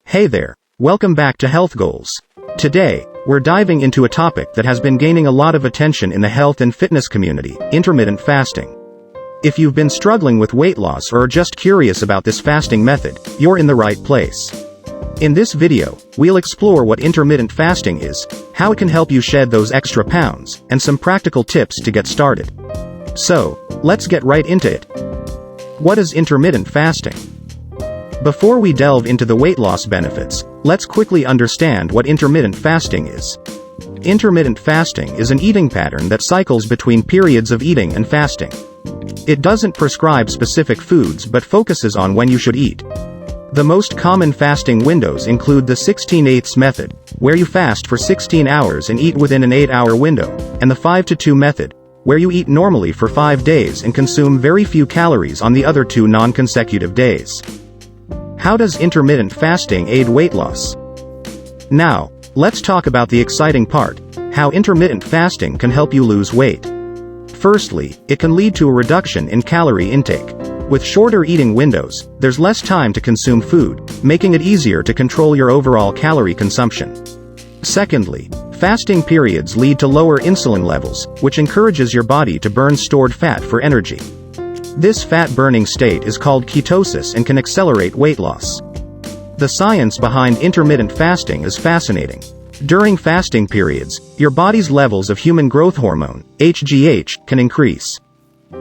Hey there, welcome back to Health Goals. Today, we're diving into a topic that has been gaining a lot of attention in the health and fitness community, intermittent fasting. If you've been struggling with weight loss or are just curious about this fasting method, you're in the right place. In this video, we'll explore what intermittent fasting is, how it can help you shed those extra pounds, and some practical tips to get started. So, let's get right into it. What is intermittent fasting? Before we delve into the weight loss benefits, let's quickly understand what intermittent fasting is. Intermittent fasting is an eating pattern that cycles between periods of eating and fasting. It doesn't prescribe specific foods but focuses on when you should eat. The most common fasting windows include the 16/8 method, where you fast for 16 hours and eat within an 8-hour window, and the 5-2 method, where you eat normally for 5 days and consume very few calories on the other 2 non-consecutive days. How does intermittent fasting aid weight loss? Now, let's talk about the exciting part, how intermittent fasting can help you lose weight. Firstly, it can lead to a reduction in calorie intake. With shorter eating windows, there's less time to consume food, making it easier to control your overall calorie consumption. Secondly, fasting periods lead to lower insulin levels, which encourages your body to burn stored fat for energy. This fat-burning state is called ketosis and can accelerate weight loss. The science behind intermittent fasting is fascinating. During fasting periods, your body's levels of human growth hormone, HGH, can increase.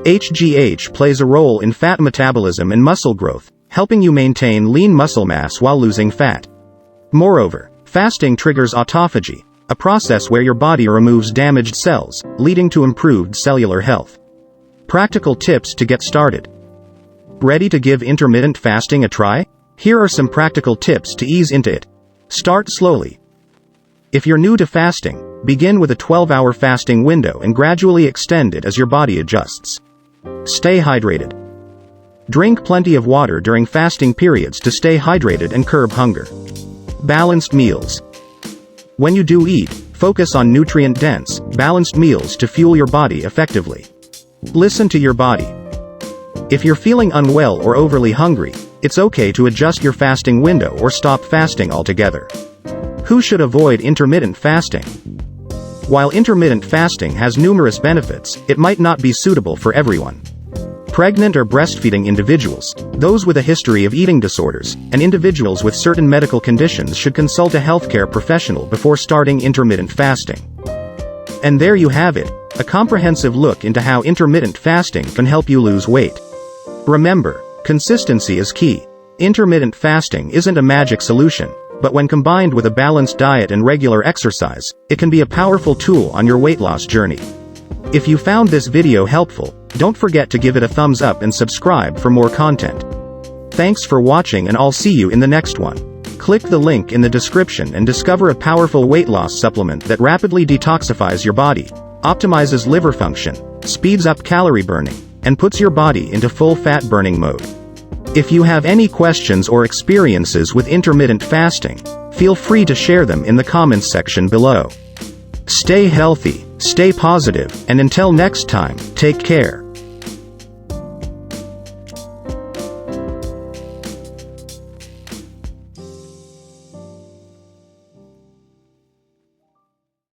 HGH plays a role in fat metabolism and muscle growth, helping you maintain lean muscle mass while losing fat. Moreover, fasting triggers autophagy, a process where your body removes damaged cells, leading to improved cellular health. Practical tips to get started. Ready to give intermittent fasting a try? Here are some practical tips to ease into it. Start slowly. If you're new to fasting, begin with a 12-hour fasting window and gradually extend it as your body adjusts. Stay hydrated. Drink plenty of water during fasting periods to stay hydrated and curb hunger. Balanced meals. When you do eat, focus on nutrient-dense, balanced meals to fuel your body effectively. Listen to your body. If you're feeling unwell or overly hungry, it's okay to adjust your fasting window or stop fasting altogether. Who should avoid intermittent fasting? While intermittent fasting has numerous benefits, it might not be suitable for everyone. Pregnant or breastfeeding individuals, those with a history of eating disorders, and individuals with certain medical conditions should consult a healthcare professional before starting intermittent fasting. And there you have it, a comprehensive look into how intermittent fasting can help you lose weight. Remember, consistency is key. Intermittent fasting isn't a magic solution, but when combined with a balanced diet and regular exercise, it can be a powerful tool on your weight loss journey. If you found this video helpful, don't forget to give it a thumbs up and subscribe for more content. Thanks for watching and I'll see you in the next one. Click the link in the description and discover a powerful weight loss supplement that rapidly detoxifies your body, optimizes liver function, speeds up calorie burning, and puts your body into full fat burning mode. If you have any questions or experiences with intermittent fasting, feel free to share them in the comments section below. Stay healthy, stay positive, and until next time, take care.